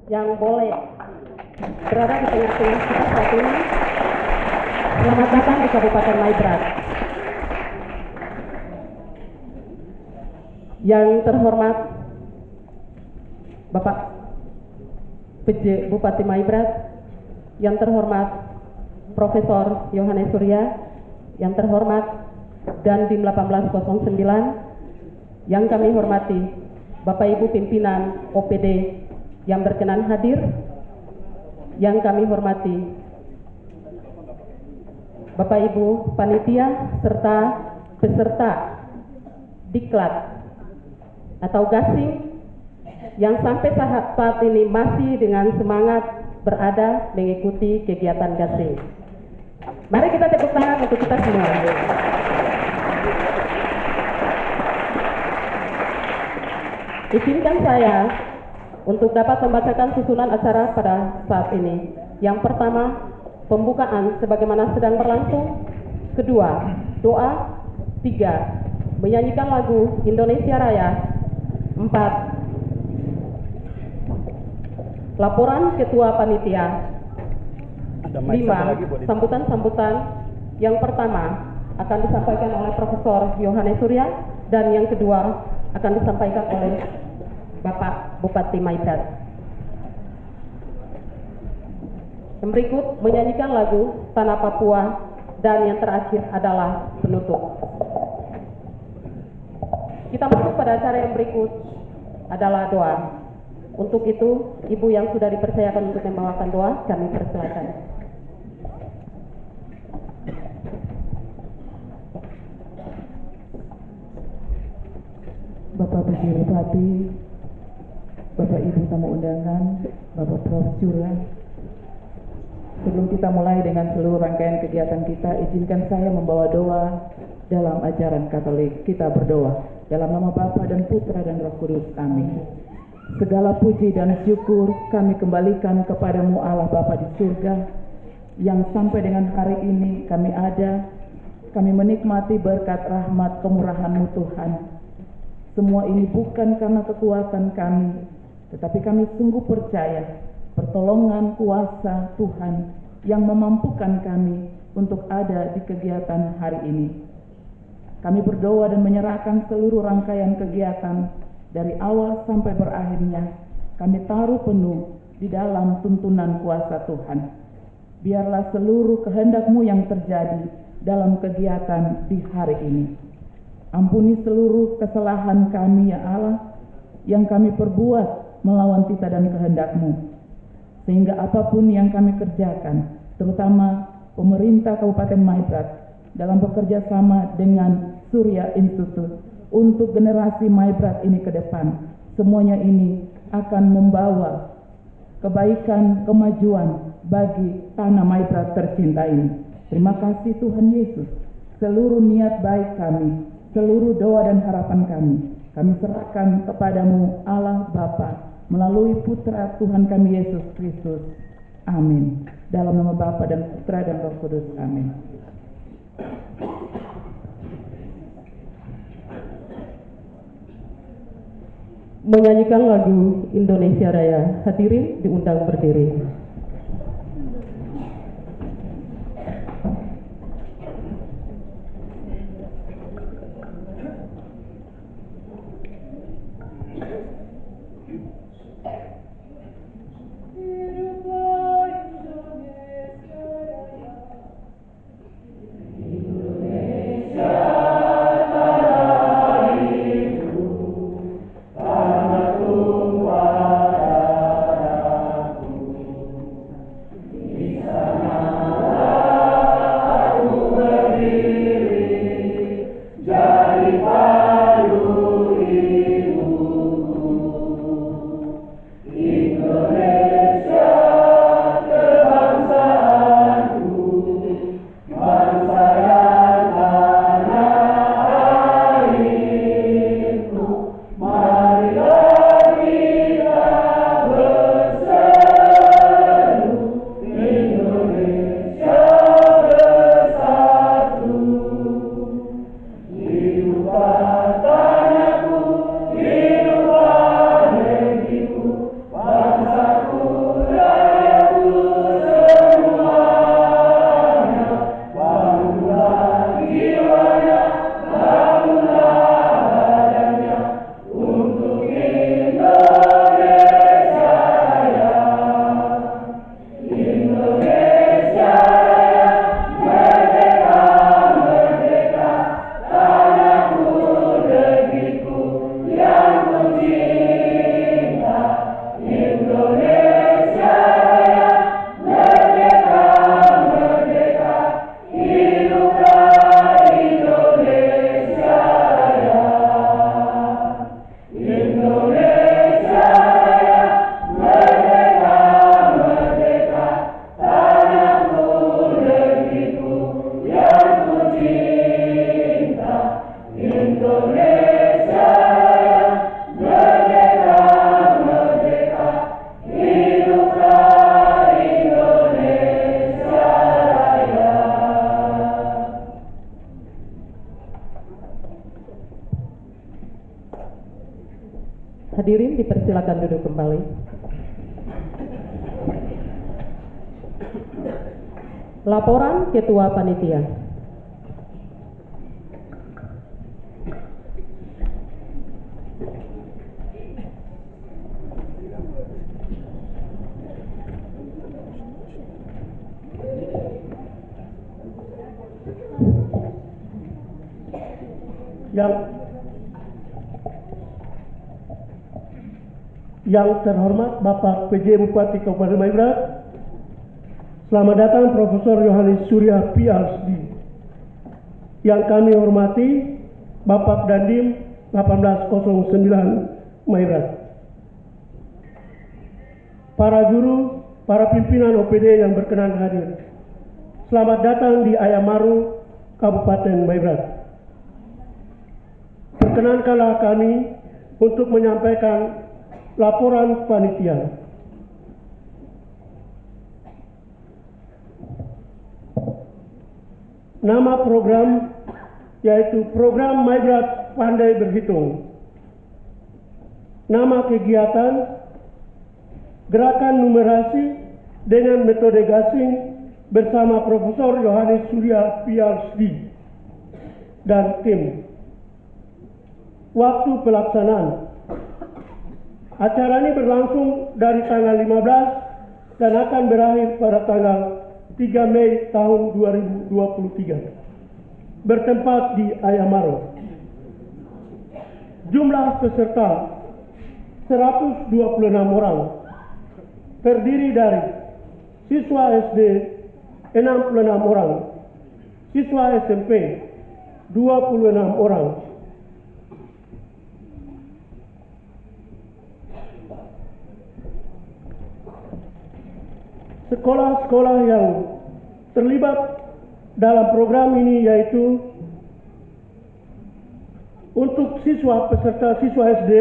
yang boleh berada di tengah-tengah kita saat ini. Selamat datang di Kabupaten Maibrat. Yang terhormat Bapak PJ Bupati Maibrat, yang terhormat Profesor Yohanes Surya, yang terhormat Dandim 1809, yang kami hormati Bapak Ibu pimpinan OPD yang berkenan hadir, yang kami hormati Bapak Ibu panitia serta peserta diklat atau gasing yang sampai saat ini masih dengan semangat berada mengikuti kegiatan gasing. Mari kita tepuk tangan untuk kita semua. Izinkan saya untuk dapat membacakan susunan acara pada saat ini. Yang pertama, pembukaan sebagaimana sedang berlangsung. Kedua, doa. Tiga, menyanyikan lagu Indonesia Raya. Empat, laporan ketua panitia. Lima, sambutan-sambutan. Yang pertama akan disampaikan oleh Profesor Yohanes Surya, dan yang kedua akan disampaikan oleh Bapak Bupati Maibrat. Yang berikut menyanyikan lagu Tanah Papua, dan yang terakhir adalah penutup. Kita masuk pada acara yang berikut adalah doa. Untuk itu, Ibu yang sudah dipercayakan untuk membawakan doa, kami persilakan. Bapak PJ Bupati, Bapak Ibu tamu undangan, Bapak Prof. Surya, sebelum kita mulai dengan seluruh rangkaian kegiatan kita, izinkan saya membawa doa dalam ajaran Katolik. Kita berdoa dalam nama Bapa dan Putra dan Roh Kudus. Amin. Segala puji dan syukur kami kembalikan kepadamu Allah Bapa di surga, yang sampai dengan hari ini kami ada, kami menikmati berkat rahmat kemurahan-Mu Tuhan. Semua ini bukan karena kekuatan kami, tetapi kami sungguh percaya pertolongan kuasa Tuhan yang memampukan kami untuk ada di kegiatan hari ini. Kami berdoa dan menyerahkan seluruh rangkaian kegiatan dari awal sampai berakhirnya. Kami taruh penuh di dalam tuntunan kuasa Tuhan. Biarlah seluruh kehendak-Mu yang terjadi dalam kegiatan di hari ini. Ampuni seluruh kesalahan kami ya Allah, yang kami perbuat melawan titah dan kehendak-Mu, sehingga apapun yang kami kerjakan, terutama pemerintah Kabupaten Maibrat dalam bekerja sama dengan Surya Institute untuk generasi Maibrat ini ke depan, semuanya ini akan membawa kebaikan, kemajuan bagi tanah Maibrat tercinta ini. Terima kasih Tuhan Yesus. Seluruh niat baik kami, seluruh doa dan harapan kami serahkan kepadamu Allah Bapa melalui Putra Tuhan kami Yesus Kristus. Amin. Dalam nama Bapa dan Putra dan Roh Kudus. Amin. Menyanyikan lagu Indonesia Raya. Hadirin diundang berdiri. hadirin dipersilakan duduk kembali. Laporan Ketua Panitia. Yang terhormat Bapak PJ Bupati Kabupaten Maibrat, selamat datang Profesor Yohanes Surya PhD. Yang kami hormati Bapak Dandim 1809 Maibrat, para guru, para pimpinan OPD yang berkenan hadir. Selamat datang di Ayamaru, Kabupaten Maibrat. Perkenankanlah kami untuk menyampaikan laporan panitia. Nama program yaitu Program Maibrat Pandai Berhitung. Nama kegiatan Gerakan Numerasi dengan Metode Gasing bersama Profesor Yohanes Surya PhD dan tim. Waktu pelaksanaan. Acara ini berlangsung dari tanggal 15 dan akan berakhir pada tanggal 3 Mei tahun 2023. Bertempat di Ayamaru. Jumlah peserta 126 orang. Terdiri dari siswa SD 66 orang, siswa SMP 26 orang. Sekolah-sekolah yang terlibat dalam program ini yaitu untuk peserta siswa SD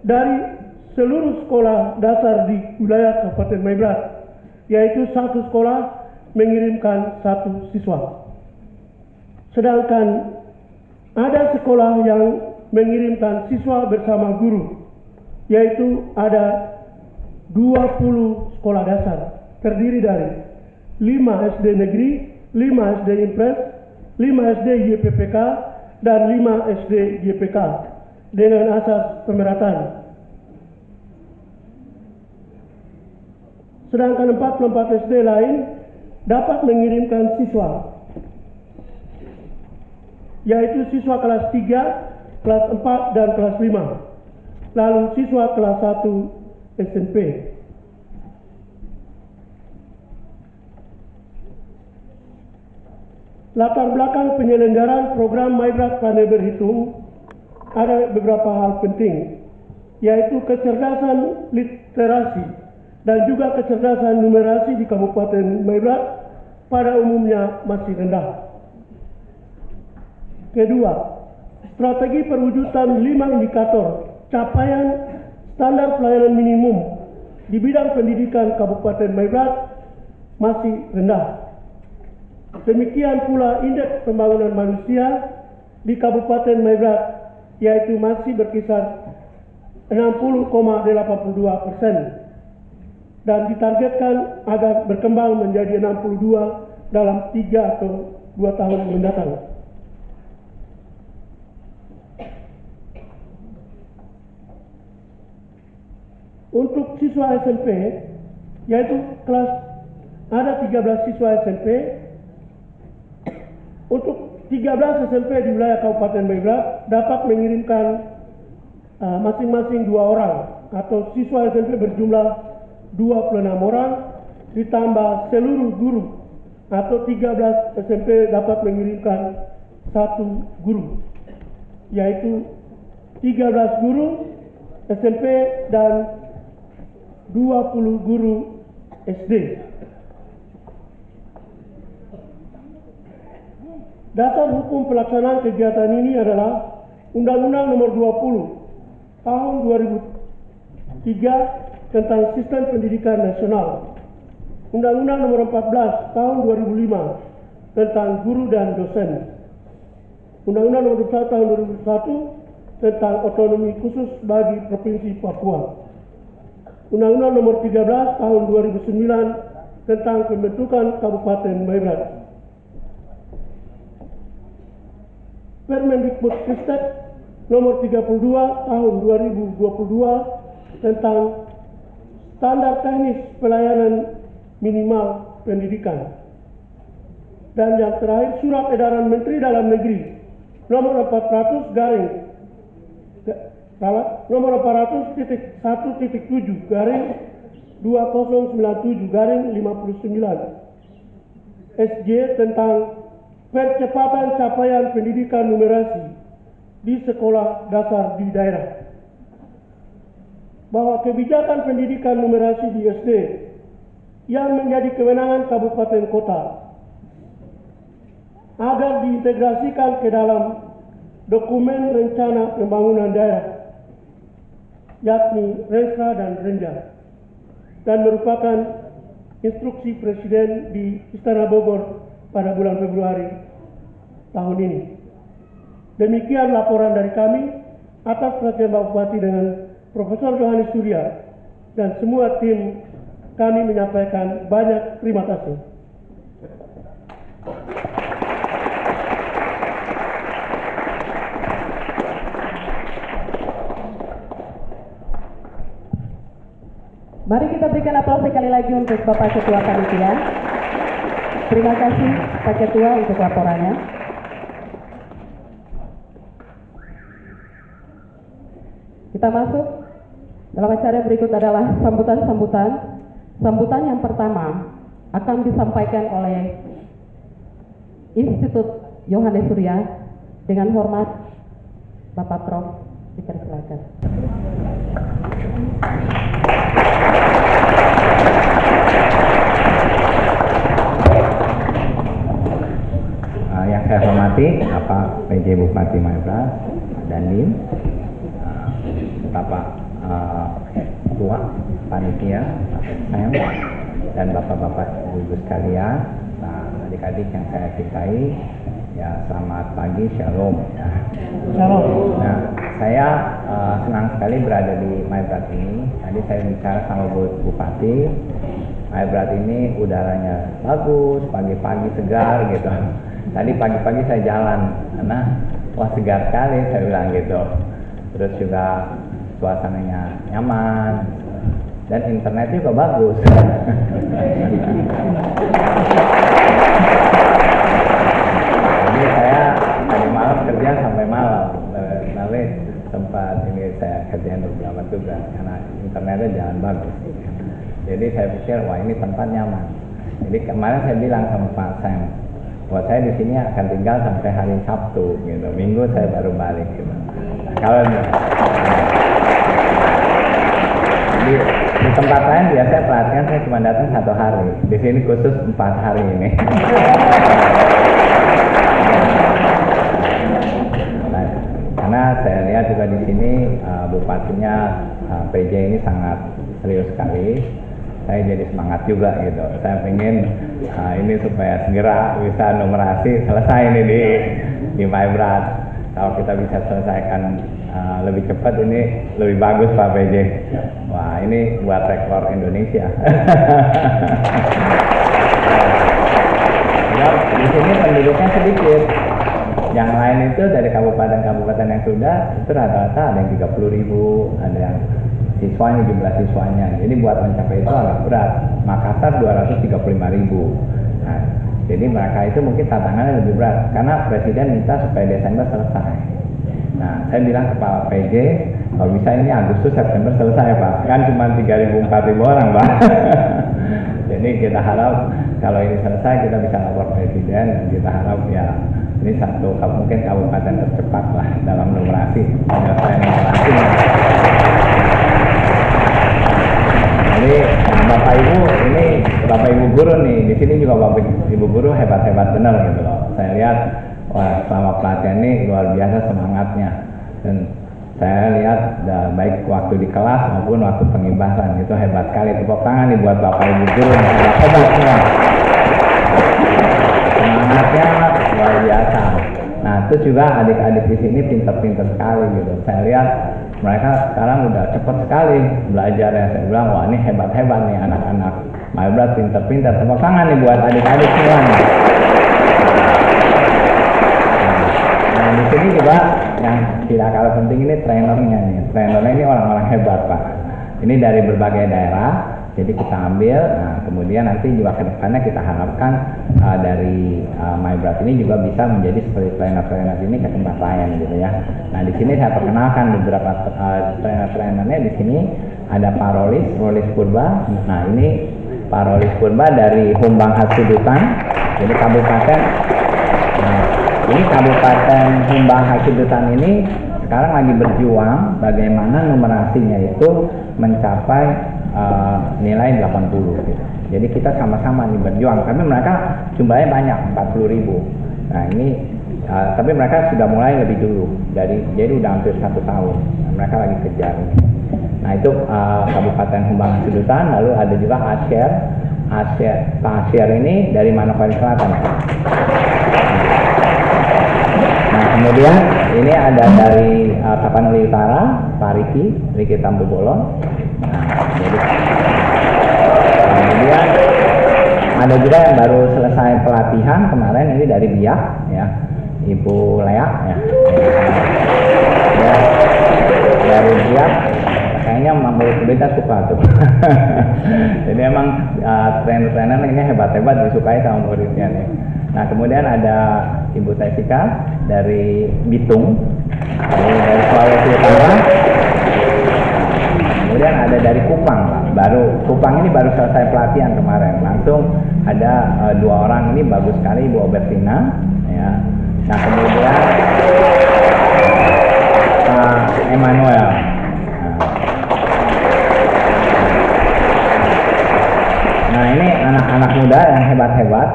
dari seluruh sekolah dasar di wilayah Kabupaten Maibrat, yaitu satu sekolah mengirimkan satu siswa. Sedangkan ada sekolah yang mengirimkan siswa bersama guru, yaitu ada 20 sekolah dasar. Terdiri dari 5 SD negeri, 5 SD impres, 5 SD YPPK, dan 5 SD YPK dengan asas pemerataan. Sedangkan 44 SD lain dapat mengirimkan siswa, yaitu siswa kelas 3, kelas 4, dan kelas 5. Lalu siswa kelas 1 SMP. Latar belakang penyelenggaraan program Maibrat Pandai Berhitung ada beberapa hal penting, yaitu kecerdasan literasi dan juga kecerdasan numerasi di Kabupaten Maibrat pada umumnya masih rendah. Kedua, strategi perwujudan 5 indikator capaian standar pelayanan minimum di bidang pendidikan Kabupaten Maibrat masih rendah. Demikian pula indeks pembangunan manusia di Kabupaten Maibrat, yaitu masih berkisar 60,82% dan ditargetkan agar berkembang menjadi 62 dalam 3 atau 2 tahun mendatang. Untuk siswa SMP, yaitu ada 13 siswa SMP. Untuk 13 SMP di wilayah Kabupaten Maibrat dapat mengirimkan masing-masing 2 orang, atau siswa SMP berjumlah 26 orang, ditambah seluruh guru, atau 13 SMP dapat mengirimkan 1 guru, yaitu 13 guru SMP dan 20 guru SD. Dasar hukum pelaksanaan kegiatan ini adalah Undang-Undang Nomor 20 Tahun 2003 tentang Sistem Pendidikan Nasional, Undang-Undang Nomor 14 Tahun 2005 tentang Guru dan Dosen, Undang-Undang Nomor 21 Tahun 2001 tentang otonomi khusus bagi Provinsi Papua. Undang-Undang Nomor 13 Tahun 2009 tentang pembentukan Kabupaten Maibrat. Permendikbudristek Nomor 32 Tahun 2022 tentang standar teknis pelayanan minimal pendidikan. Dan yang terakhir, Surat Edaran Menteri Dalam Negeri Nomor 400 nomor 400.1.7 garing 2097 garing 59 SJ tentang percepatan capaian pendidikan numerasi di sekolah dasar di daerah. Bahwa kebijakan pendidikan numerasi di SD yang menjadi kewenangan kabupaten kota agar diintegrasikan ke dalam dokumen rencana pembangunan daerah, yakni Renstra dan Renja, dan merupakan instruksi Presiden di Istana Bogor pada bulan Februari tahun ini. Demikian laporan dari kami atas perhatian Bapak Bupati dengan Profesor Johannes Surya dan semua tim kami menyampaikan banyak terima kasih. Mari kita berikan aplaus sekali lagi untuk Bapak Ketua Panitia. Terima kasih Pak Ketua untuk laporannya. Kita masuk dalam acara berikut adalah sambutan-sambutan. Sambutan yang pertama akan disampaikan oleh Institut Johannes Surya. Dengan hormat Bapak Prof. Dipersilakan. Yang saya hormati Bapak PJ Bupati Maibrat dan Dim, Bapak Ketua Panitia, Sam, dan Bapak-Bapak Ibu sekalian, adik-adik yang saya cintai, ya selamat pagi, Shalom. Shalom. Nah, saya senang sekali berada di Maibrat ini. Tadi saya bicara sama Bupati, Maibrat ini udaranya bagus, pagi-pagi segar gitu. Tadi pagi-pagi saya jalan, karena wah segar sekali saya bilang gitu. Terus juga suasananya nyaman dan internet juga bagus. Jadi saya tadi malam kerja sampai malam, lalu tempat ini saya kerjain beberapa tugas karena internetnya jalan bagus. Jadi saya pikir wah ini tempat nyaman. Jadi kemarin saya bilang sama Pak Sam, buat saya di sini akan tinggal sampai hari Sabtu, gitu. Minggu saya baru balik, gitu. Nah, kalau jadi di tempat lain biasanya pelatihan saya cuma datang 1 hari, di sini khusus 4 hari ini. Nah, karena saya lihat juga di sini bupatinya PJ ini sangat serius sekali. Saya jadi semangat juga gitu. Saya pengen ini supaya segera bisa numerasi selesai ini di Maibrat. Kalau kita bisa selesaikan lebih cepat ini lebih bagus Pak PJ. Wah ini buat rekor Indonesia. Ya, di sini penduduknya sedikit. Yang lain itu dari kabupaten-kabupaten yang sudah itu rata-rata ada yang 30.000, ada yang siswanya, jumlah siswanya. Jadi buat mencapai itu agak berat. Makassar 235.000. Nah, jadi mereka itu mungkin tantangannya lebih berat karena Presiden minta supaya Desember selesai. Nah, saya bilang ke Pak PJ, kalau bisa ini Agustus September selesai Pak. Kan cuma 3.000-4.000 orang Pak. Jadi kita harap kalau ini selesai kita bisa lapor Presiden dan kita harap ya ini satu mungkin kabupaten tercepat lah dalam numerasi penyelesaian numerasi. Jadi Bapak Ibu ini Bapak Ibu guru nih di sini juga Bapak Ibu guru hebat-hebat benar gitu loh. Saya lihat wah selama pelatihan ini luar biasa semangatnya dan saya lihat baik waktu di kelas maupun waktu pengibasan itu hebat sekali. Tepuk tangan nih buat Bapak Ibu guru hebat semua. Semangatnya luar biasa. Nah, terus juga adik-adik di sini pinter-pinter sekali gitu. Saya lihat mereka sekarang udah cepat sekali belajar ya. Saya bilang, wah ini hebat-hebat nih anak-anak Maibrat, pinter-pinter. Tepuk tangan nih buat adik-adik semua. Nah, di sini juga yang tidak kalah penting ini trainernya nih. Trainernya ini orang-orang hebat, Pak. Ini dari berbagai daerah. Jadi kita ambil, nah kemudian nanti juga ke depannya kita harapkan dari Maibrat ini juga bisa menjadi seperti trainer-trainer ini ke tempat lain gitu ya. Nah di sini saya perkenalkan beberapa trainer-trainernya. Di sini ada Pak Rolis Purba. Nah ini Pak Rolis Purba dari Humbang Hasidutan. Jadi kabupaten. Nah, ini kabupaten Humbang Hasidutan ini sekarang lagi berjuang bagaimana numerasinya itu mencapai nilai 80 gitu. Jadi kita sama-sama nih berjuang, tapi mereka jumlahnya banyak, 40.000. Nah ini tapi mereka sudah mulai lebih dulu, jadi udah hampir 1 tahun. Nah, mereka lagi kejar. Nah itu Kabupaten Humbang Hasidutan. Lalu ada juga Pak Asyir ini dari Manokwari Selatan. Nah kemudian ini ada dari Tapanuli Utara, Pak Riki Tambu Bolon. Nah, jadi kemudian ada juga yang baru selesai pelatihan kemarin, ini dari Biak ya, Ibu Lea ya, dari Biak. Kayaknya murid kita suka tuh. Jadi emang trainer-trainer ini hebat-hebat, disukai sama muridnya nih. Nah kemudian ada Ibu Tesika dari Bitung, dari Sulawesi Utara. Kemudian ada dari Kupang, Kupang ini baru selesai pelatihan kemarin. Langsung ada 2 orang ini bagus sekali, Ibu Albertina ya. Nah kemudian Pak Emmanuel. Nah ini anak-anak muda yang hebat-hebat.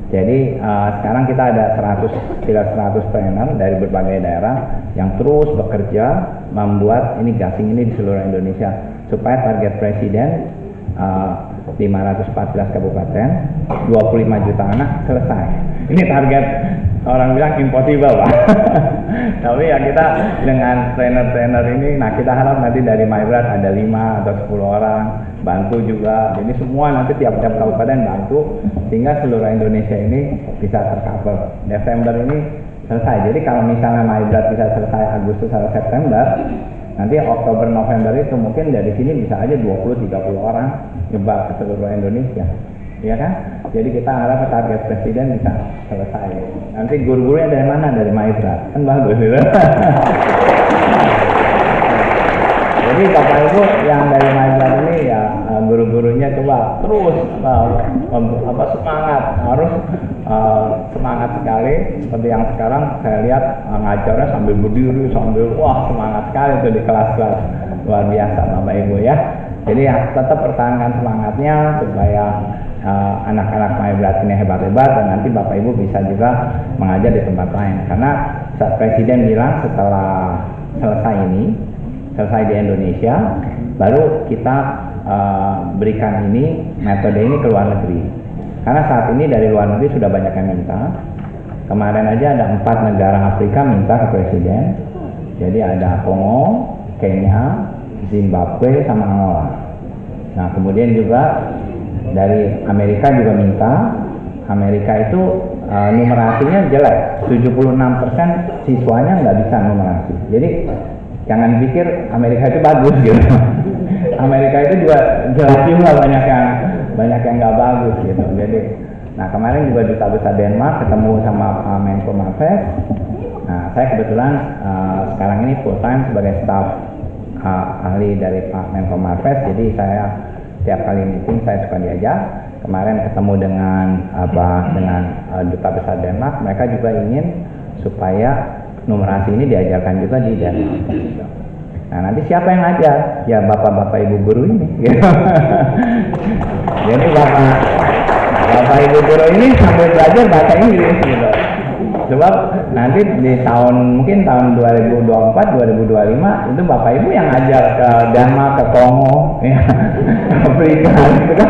Jadi sekarang kita ada 100 trainer dari berbagai daerah yang terus bekerja membuat ini gasing ini di seluruh Indonesia supaya target presiden 514 kabupaten 25 juta anak selesai. Ini target orang bilang impossible, Pak. Tapi ya kita dengan trainer-trainer ini, nah kita harap nanti dari Maibrat ada 5 atau 10 orang bantu juga. Jadi semua nanti tiap-tiap kabupaten bantu sehingga seluruh Indonesia ini bisa tercover. Desember ini selesai. Jadi kalau misalnya Maibrat bisa selesai Agustus atau September, nanti Oktober November itu mungkin dari sini bisa aja 20-30 orang nyebar ke seluruh Indonesia. Ya kan? Jadi kita harap target presiden bisa selesai. Nanti guru-gurunya dari mana? Dari Maibrat. Kan bagus gitu. Jadi Bapak Ibu yang dari Maibrat ini ya guru-gurunya coba terus semangat, harus semangat sekali. Seperti yang sekarang saya lihat ngajarnya sambil berdiri, sambil wah semangat sekali itu di kelas-kelas, luar biasa Bapak Ibu ya. Jadi ya tetap pertahankan semangatnya supaya anak-anak Maibrat ini hebat-hebat dan nanti Bapak Ibu bisa juga mengajar di tempat lain. Karena saat Presiden bilang setelah selesai di Indonesia, baru kita berikan metode ini ke luar negeri. Karena saat ini dari luar negeri sudah banyak yang minta. Kemarin aja ada 4 negara Afrika minta ke Presiden. Jadi ada Kongo, Kenya, Zimbabwe, sama Angola. Nah kemudian juga dari Amerika juga minta. Amerika itu numerasinya jelek, 76% siswanya nggak bisa numerasi. Jadi jangan pikir Amerika itu bagus gitu. Amerika itu juga jelas juga banyak yang nggak bagus gitu. Jadi, nah kemarin juga Duta Besar Denmark ketemu sama Pak Menko Marves. Nah saya kebetulan sekarang ini full time sebagai staf ahli dari Pak Menko Marves. Jadi saya setiap kali meeting saya suka diajak. Kemarin ketemu dengan Duta Besar Denmark, mereka juga ingin supaya numerasi ini diajarkan juga di Denmark. Nah nanti siapa yang ngajar? Ya bapak-bapak ibu guru ini. Jadi bapak ibu guru ini sambil belajar bahasa Inggris gitu. Sebab nanti di mungkin tahun 2024, 2025 itu bapak ibu yang ngajar ke Denmark, ke Kongo, ya, Afrika gitu kan.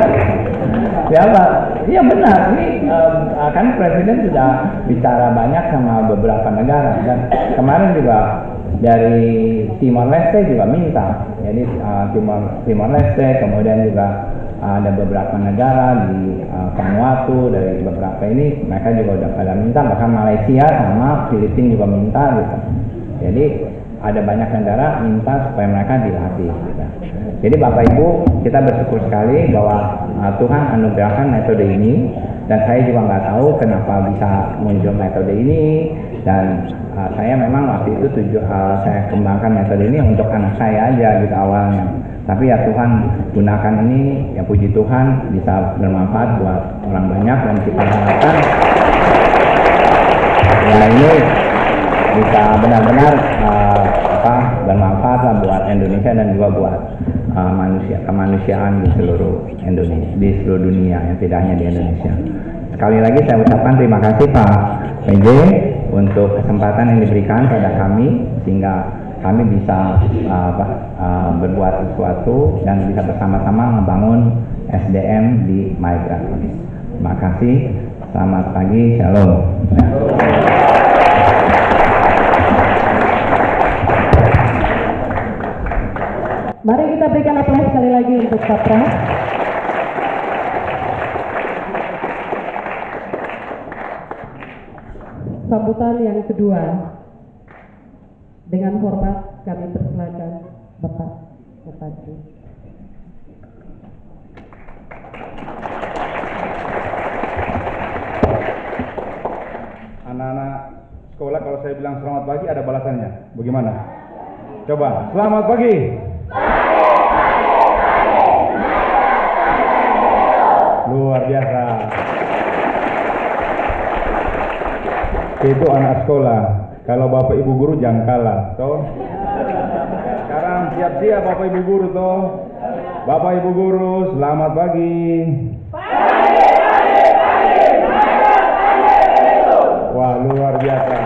Siapa? Iya benar, ini kan Presiden sudah bicara banyak sama beberapa negara dan kemarin juga dari Timor Leste juga minta. Jadi Timor Leste, kemudian juga ada beberapa negara di Vanuatu, dari beberapa ini mereka juga udah pada minta, bahkan Malaysia sama Filipina juga minta gitu. Jadi ada banyak negara minta supaya mereka dilatih gitu. Jadi Bapak Ibu, kita bersyukur sekali bahwa Tuhan anugerahkan metode ini, dan saya juga nggak tahu kenapa bisa muncul metode ini, dan saya memang waktu itu saya kembangkan metode ini untuk anak saya aja gitu awalnya. Tapi ya Tuhan gunakan ini, ya puji Tuhan bisa bermanfaat buat orang banyak, dan kita harapkan ya ini bisa benar-benar bermanfaat lah buat Indonesia dan juga buat kemanusiaan di seluruh Indonesia, di seluruh dunia, yang tidak hanya di Indonesia. Sekali lagi saya ucapkan terima kasih Pak PJ untuk kesempatan yang diberikan pada kami sehingga kami bisa berbuat sesuatu dan bisa bersama-sama membangun SDM di Maibrat. Terima kasih. Selamat pagi. Shalom. Mari kita berikan aplaus sekali lagi untuk Pak Pras. Sambutan yang kedua, dengan hormat kami persilakan Bapak Bupati. Anak-anak sekolah kalau saya bilang selamat pagi ada balasannya, bagaimana? Coba, selamat pagi. Luar biasa. Itu anak sekolah. Kalau Bapak Ibu guru jangan kalah, toh. Sekarang siap-siap Bapak Ibu guru, toh. Bapak Ibu guru, selamat pagi. Wah, luar biasa.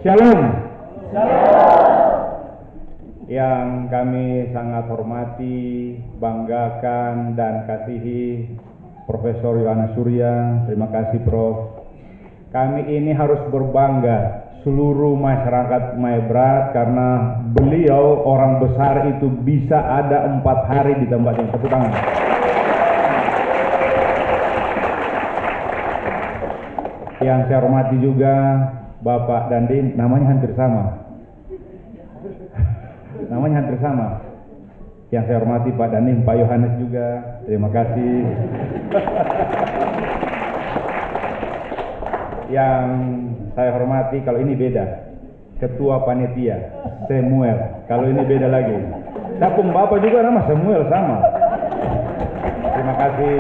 Shalom. Yang kami sangat hormati, banggakan, dan kasihi Profesor Yohanes Surya. Terima kasih Prof. Kami ini harus berbangga seluruh masyarakat Maibrat karena beliau orang besar itu bisa ada 4 hari di tempat yang tepuk tangan. Yang saya hormati juga Bapak Dandim, namanya hampir sama. Namanya hampir sama. Yang saya hormati Pak Dandim, Pak Yohanes juga. Terima kasih. Yang saya hormati, kalau ini beda, Ketua Panitia Samuel. Kalau ini beda lagi. Capung Bapak juga nama Samuel sama. Terima kasih.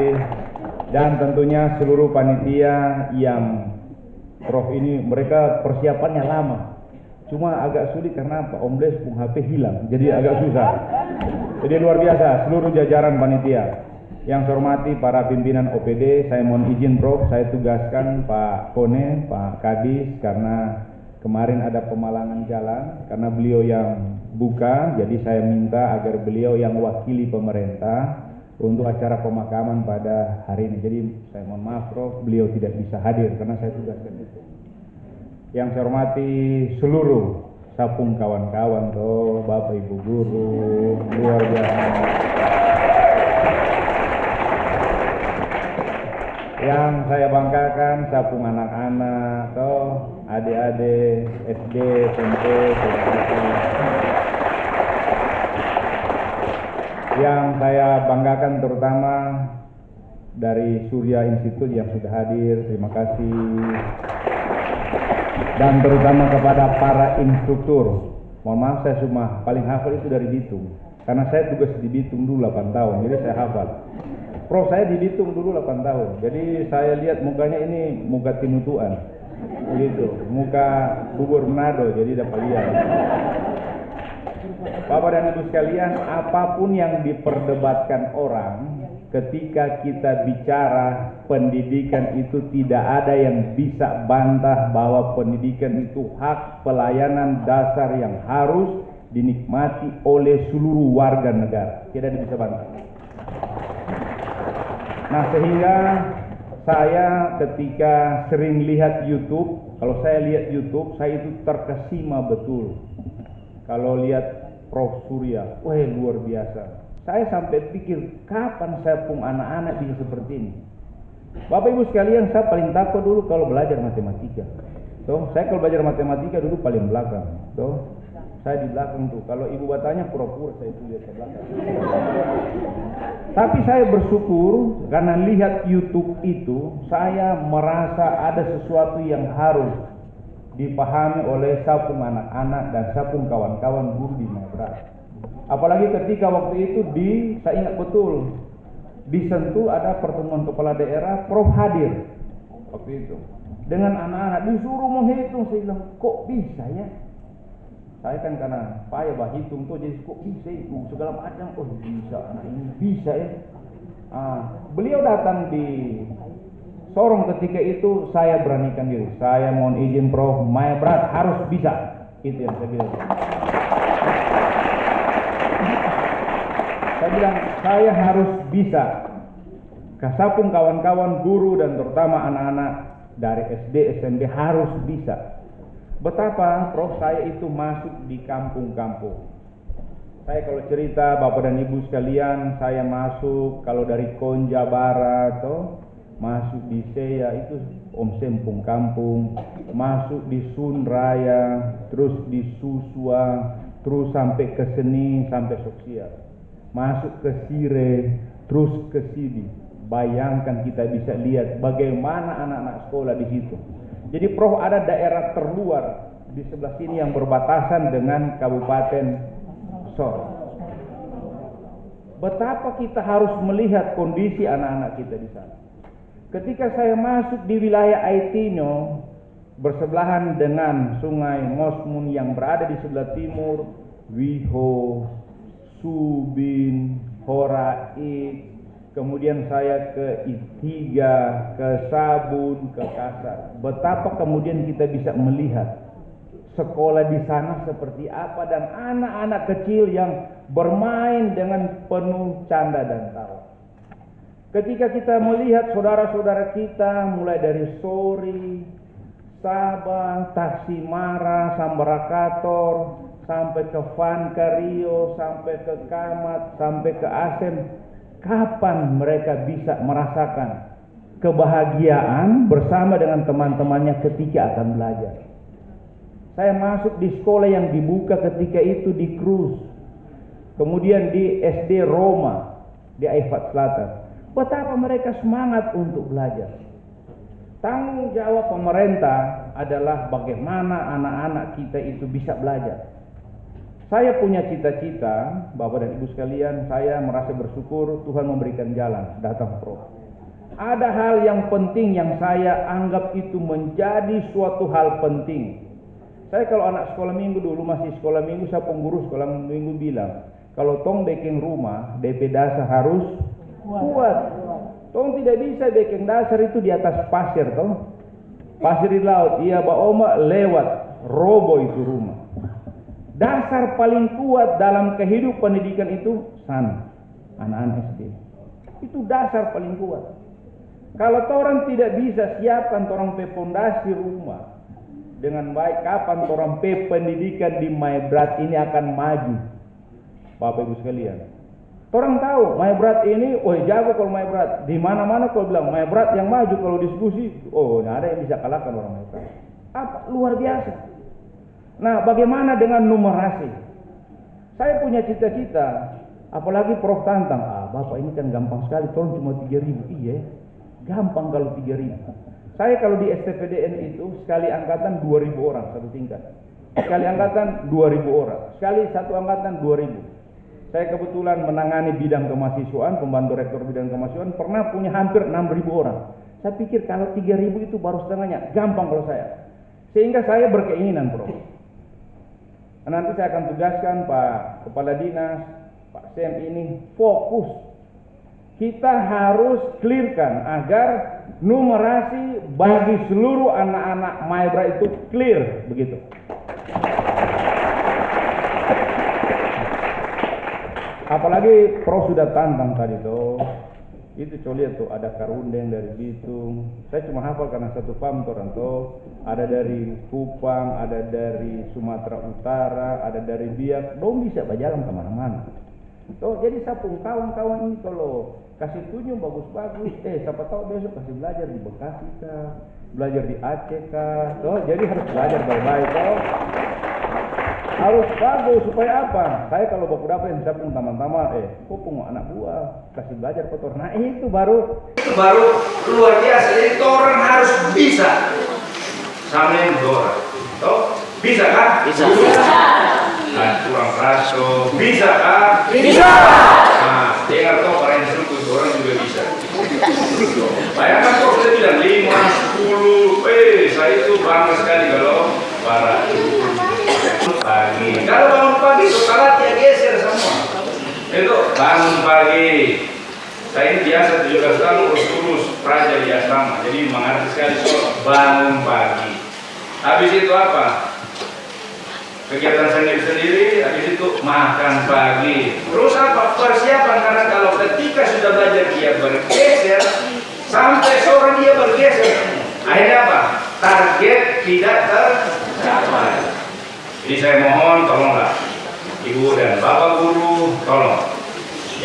Dan tentunya seluruh panitia yang Prof ini, mereka persiapannya lama. Cuma agak sulit karena Pak Ombles pun HP hilang, jadi agak susah. Jadi luar biasa seluruh jajaran panitia. Yang saya hormati para pimpinan OPD, saya mohon izin Prof, saya tugaskan Pak Kone, Pak Kadis, karena kemarin ada pemalangan jalan, karena beliau yang buka, jadi saya minta agar beliau yang wakili pemerintah untuk acara pemakaman pada hari ini. Jadi saya mohon maaf Prof, beliau tidak bisa hadir karena saya tugaskan itu. Yang saya hormati seluruh sapung kawan-kawan toh, Bapak Ibu guru, luar biasa. Yang saya banggakan sapung anak-anak toh, adik-adik SD, SMP, yang saya banggakan terutama dari Surya Institute yang sudah hadir, terima kasih. Dan terutama kepada para instruktur. Mohon maaf saya cuma paling hafal itu dari Bitung. Karena saya tugas di Bitung dulu 8 tahun, jadi saya hafal. Prof saya di Bitung dulu 8 tahun, jadi saya lihat mukanya ini muka tinutuan. Begitu, muka bubur Manado, jadi dapat lihat. Bapak dan Ibu sekalian, apapun yang diperdebatkan orang, ketika kita bicara pendidikan itu tidak ada yang bisa bantah bahwa pendidikan itu hak pelayanan dasar yang harus dinikmati oleh seluruh warga negara. Tidak ada bisa bantah. Nah, sehingga saya ketika sering lihat YouTube, kalau saya lihat YouTube, saya itu terkesima betul. Kalau lihat Prof. Surya, wah luar biasa. Saya sampai pikir, kapan saya pun anak-anak bisa seperti ini? Bapak Ibu sekalian, saya paling takut dulu kalau belajar matematika. Tuh, saya kalau belajar matematika dulu paling belakang. Tuh, saya di belakang tuh. Kalau ibu bertanya pura-pura saya itu lihat ke belakang. Tapi saya bersyukur karena lihat YouTube itu, saya merasa ada sesuatu yang harus dipahami oleh sapung anak-anak dan sapung kawan-kawan guru di Maibrat. Apalagi ketika waktu itu saya ingat betul, di Sentul ada pertemuan kepala daerah, Prof hadir waktu itu dengan anak-anak disuruh menghitung. Saya bilang, kok bisa ya? Saya kan karena payah hitung tuh, jadi kok bisa itu segala macam. Oh bisa, anak ini bisa ya. Beliau datang di Sorong ketika itu, saya beranikan diri. Saya mohon izin Prof, Maibrat harus bisa. Itu yang saya bilang. Saya bilang, saya harus bisa. Kasapung kawan-kawan guru dan terutama anak-anak dari SD, SMP harus bisa. Betapa Prof saya itu masuk di kampung-kampung. Saya kalau cerita Bapak dan Ibu sekalian, saya masuk kalau dari Konja Barat, masuk di Seya itu Om Sempung Kampung, masuk di Sunraya, terus di Susua, terus sampai ke Seni, sampai Soksia, masuk ke Sire, terus ke Sidi. Bayangkan kita bisa lihat bagaimana anak-anak sekolah di situ. Jadi Prof ada daerah terluar di sebelah sini yang berbatasan dengan Kabupaten Sorong. Betapa kita harus melihat kondisi anak-anak kita di sana. Ketika saya masuk di wilayah Aitinyo, bersebelahan dengan sungai Mosmun yang berada di sebelah timur, Wiho, Subin, Horait, kemudian saya ke Itiga, ke Sabun, ke Kasar. Betapa kemudian kita bisa melihat sekolah di sana seperti apa dan anak-anak kecil yang bermain dengan penuh canda dan tawa. Ketika kita melihat saudara-saudara kita mulai dari Sori, Sabang, Taksimara, Sambarakator, sampai ke Vankario, sampai ke Kamat, sampai ke Asem, kapan mereka bisa merasakan kebahagiaan bersama dengan teman-temannya ketika akan belajar? Saya masuk di sekolah yang dibuka ketika itu di Cruz, kemudian di SD Roma, di Aifat Selatan. Betapa mereka semangat untuk belajar. Tanggung jawab pemerintah adalah bagaimana anak-anak kita itu bisa belajar. Saya punya cita-cita, Bapak dan Ibu sekalian, saya merasa bersyukur Tuhan memberikan jalan, datang Prof. Ada hal yang penting yang saya anggap itu menjadi suatu hal penting. Saya kalau anak sekolah minggu dulu, masih sekolah minggu, saya pengurus sekolah minggu bilang, kalau tong bikin rumah, DP dasar harus kuat. Tong tidak bisa bikin dasar itu di atas pasir, toh. Pasir di laut, iya Pak Oma lewat, robo itu rumah. Dasar paling kuat dalam kehidupan pendidikan itu sana, anak-anak SD. Itu dasar paling kuat. Kalau orang tidak bisa siapkan orang pondasi rumah dengan baik, kapan orang pendidikan di Maibrat ini akan maju, Bapak Ibu sekalian. Orang tahu Maibrat ini, jago kalau Maibrat. Di mana-mana kalau bilang Maibrat yang maju kalau diskusi, nggak ada yang bisa kalahkan orang Maibrat. Apa? Luar biasa. Nah, bagaimana dengan numerasi? Saya punya cita-cita, apalagi Prof tantang, Bapak ini kan gampang sekali, tolong cuma 3.000. Iya, gampang kalau 3.000. Saya kalau di STPDN itu sekali angkatan 2.000 orang satu tingkat. Sekali angkatan 2.000 orang. Sekali satu angkatan 2.000. Saya kebetulan menangani bidang kemahasiswaan, pembantu rektor bidang kemahasiswaan, pernah punya hampir 6.000 orang. Saya pikir kalau 3.000 itu baru setengahnya, gampang kalau saya. Sehingga saya berkeinginan, Prof. Nanti saya akan tugaskan Pak Kepala Dinas, Pak Sem ini fokus. Kita harus clearkan agar numerasi bagi seluruh anak-anak Maibrat itu clear, begitu. Apalagi Prof sudah tantang tadi tuh. Itu coba lihat tuh, ada Karundeng dari Bitung. Saya cuma hafal karena satu pam tuh. Ada dari Kupang, ada dari Sumatera Utara, ada dari Biak. Dong bisa berjalan kemana-mana. Tuh, jadi sapung kawan-kawan ini kalau kasih tunjuk bagus-bagus, siapa tahu besok kasih belajar di Bekasi kah, belajar di Aceh kah. Tuh, jadi harus belajar baik-baik tuh. Harus bagus supaya apa? Saya kalau baku dapat yang sapung teman-teman, kupung anak buah, kasih belajar kotor. Nah itu baru luar biasa. Jadi orang harus bisa sama yang orang. Toh bisa kan? Bisa. Nah, kurang keras tuh. Bisa kan? Bisa. Nah, dengar toh orang yang seru orang juga bisa. Bayangkan kok saya bilang 5, 10, saya itu bangga sekali kalau para pagi. Kalau bangun pagi sholat ya geser semua. Itu bangun pagi. Saya ini biasa 17 tahun urus praja di asrama. Jadi mengerti sekali soal bangun pagi. Habis itu apa? Kegiatan sendiri-sendiri. Habis itu makan pagi. Terus apa? Persiapan, karena kalau ketika sudah belajar dia bergeser sampai sore dia bergeser. Akhirnya apa? Target tidak tercapai. Jadi saya mohon tolonglah Ibu dan Bapak guru, tolong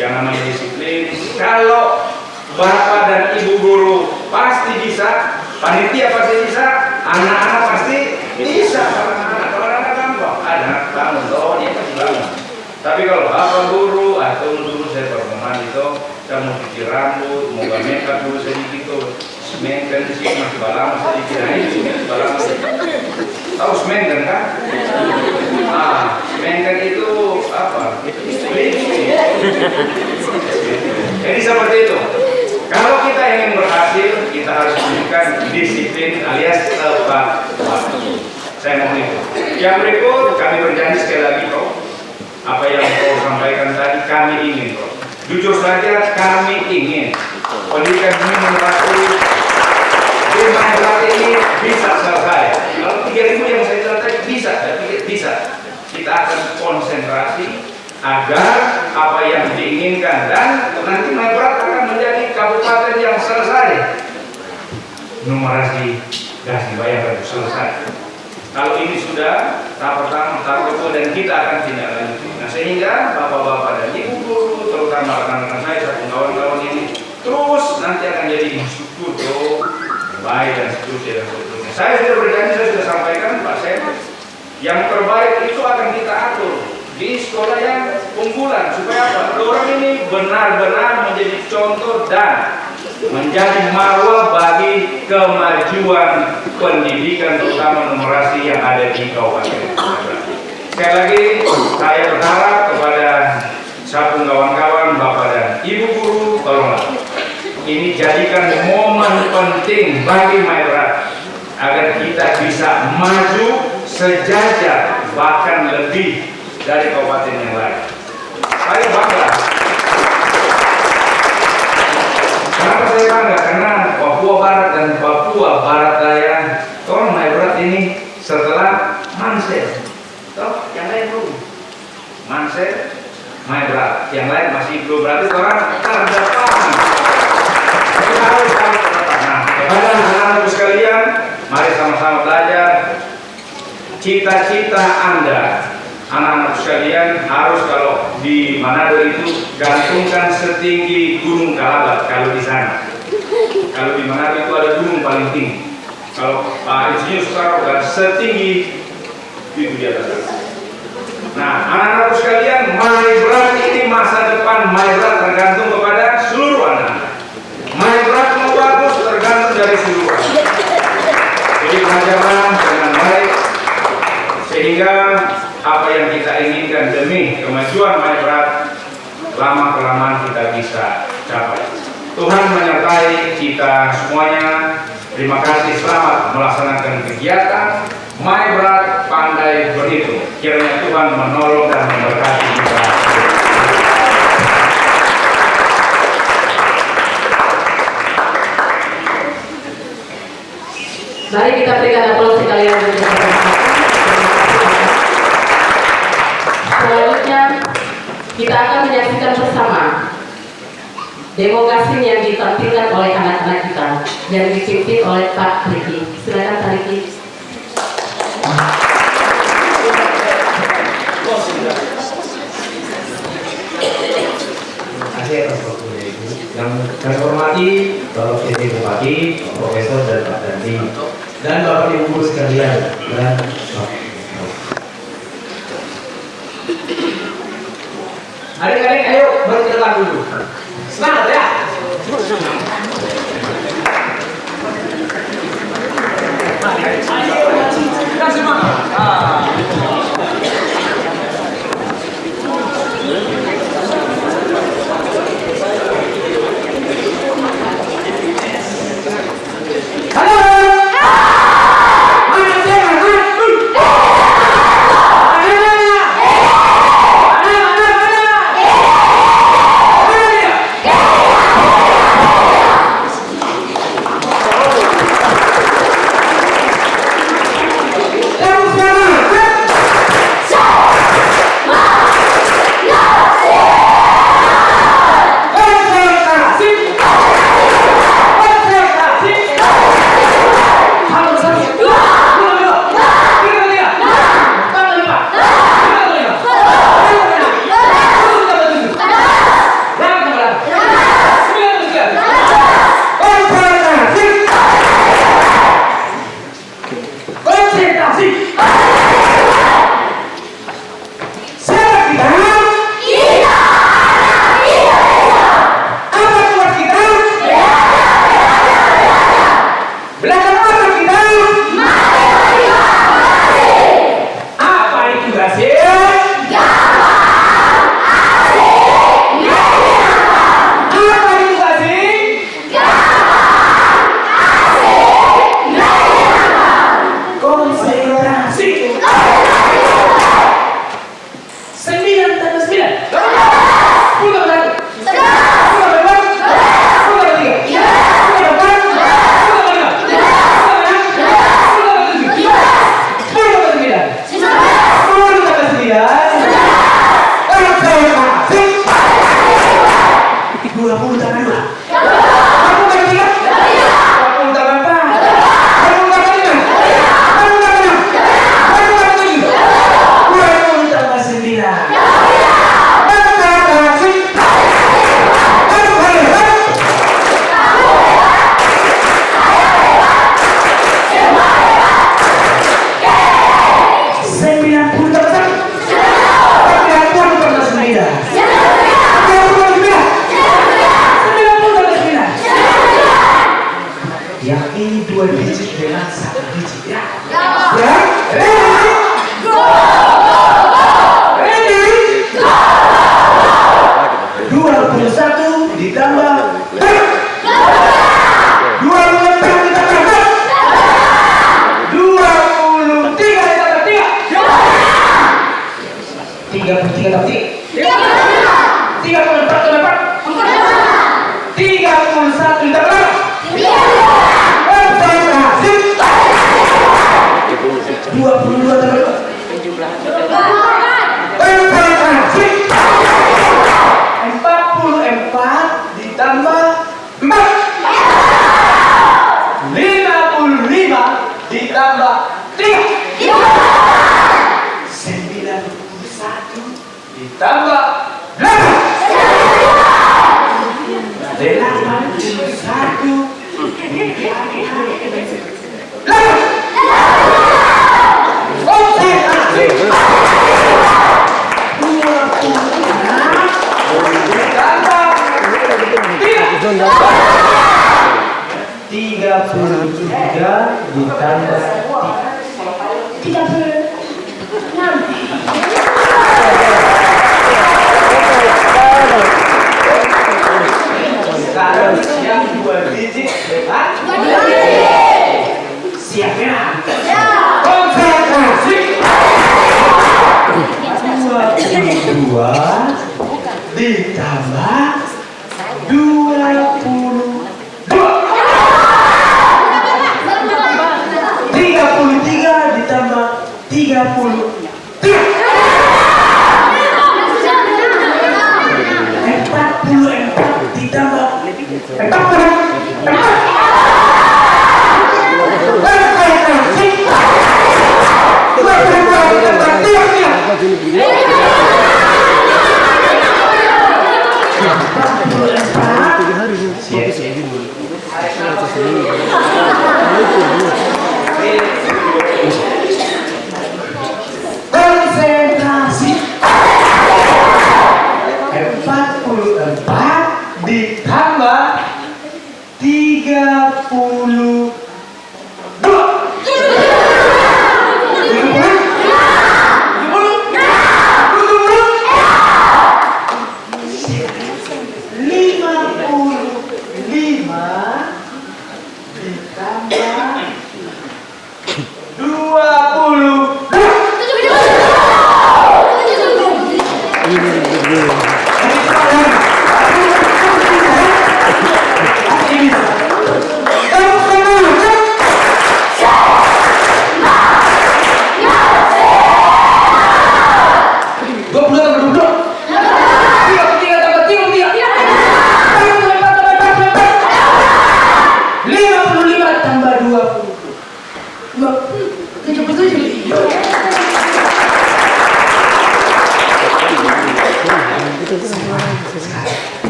yang namanya disiplin. Kalau Bapak dan Ibu guru pasti bisa, panitia pasti bisa, anak-anak pasti bisa. Kalau anak-anak gampang, anak bangun, dia pasti bangun. Tapi kalau Bapak guru atau dulu saya permohonan itu, saya mau cuci rambut, mau makeup dulu sedikit tuh. Semenkan di sini masih balama sedikit, nah itu balama sedikit. Tahu semenkan kan? Semenkan itu apa? Jadi seperti itu. Kalau kita ingin berhasil, kita harus menunjukkan disiplin alias tepat waktu. Saya mohon itu. Yang berikut kami berjanji sekali lagi, Bro. Apa yang Bro sampaikan tadi kami ingin, Bro. Jujur saja kami ingin pendidikan ini melalui 5 ini bisa selesai. Kalau 3.000 yang saya bilang tadi bisa, saya pikir bisa. Kita akan konsentrasi agar apa yang diinginkan dan nanti Maibrat akan menjadi kabupaten yang selesai. Numerasi gas dibayar harus selesai. Kalau ini sudah tahap pertama, tahap kedua, dan kita akan tindak lanjut. Nah sehingga bapak-bapak dan ibu guru, terutama rekan-rekan saya, satu kawan-kawan ini, terus nanti akan jadi instruktur baik dan seterusnya. Saya sudah berjanji, saya sudah sampaikan Pak Sen, yang terbaik itu akan kita atur di sekolah yang unggulan supaya apa? Orang ini benar-benar menjadi contoh dan menjadi marwah bagi kemajuan pendidikan terutama numerasi yang ada di kabupaten. Sekali lagi saya berharap kepada satu kawan-kawan, Bapak dan Ibu guru, tolonglah ini jadikan momen penting bagi Maibrat agar kita bisa maju sejajar bahkan lebih dari kabupaten yang lain. Saya bangga. Kenapa saya bangga? Karena Papua Barat dan Papua Barat Daya, tolong Maibrat ini setelah Mansel, toh yang lain belum. Mansel, Maibrat, yang lain masih belum, berarti orang terdepan. Nah, kepada anak-anak sekalian, mari sama-sama belajar. Cita-cita Anda, anak-anak sekalian, harus kalau di Manado itu gantungkan setinggi Gunung Kalabat kalau di sana. Kalau di Manado itu ada gunung paling tinggi. Kalau Pak Insinyur Soekarno setinggi itu di atas. Nah, anak-anak sekalian, Maibrat ini masa depan Maibrat tergantung kepada seluruh anak. Maibrat mau bagus tergantung dari seluruh anak. Jadi belajarlah dengan baik sehingga apa yang kita inginkan demi kemajuan Maibrat lama-kelamaan kita bisa capai. Tuhan menyertai kita semuanya. Terima kasih, selamat melaksanakan kegiatan Maibrat Pandai Berhitung. Kiranya Tuhan menolong dan memberkati kita. Mari kita berikan aplaus sekalian untuk selanjutnya Kita akan menyaksikan bersama demo gasing yang ditampilkan oleh anak-anak kita yang dipimpin oleh Pak Riki. Silakan Pak Riki. Terima kasih atas waktunya Ibu. Yang kami hormati Bapak PT Bupati, Profesor dan Pak Dandi, dan Bapak Ibu guru sekalian dan adik-adik, ayo baru kita lagu dulu. Semangat ya! Kita semangat. Konsentrasi. 44 ditambah 32.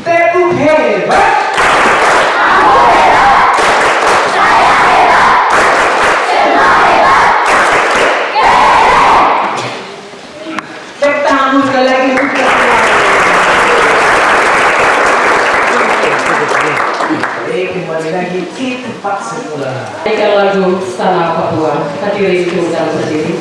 Tepuk hebat. Tepuk tangan sekali lagi. Kembali lagi ke tempat semula. Nyanyikan lagu Tanah Papua. Hadirin diundang berdiri.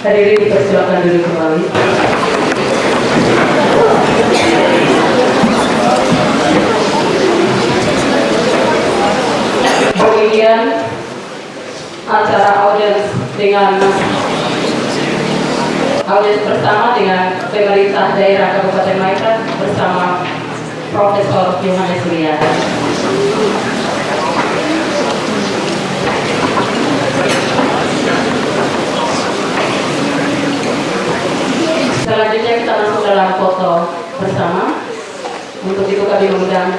Hadirin dipersilakan duduk kembali. Kemudian acara audiens bersama dengan pemerintah daerah Kabupaten Maibrat bersama Profesor Yohanes Suryadi. Selanjutnya kita masuk dalam foto bersama. Untuk itu kami mengundang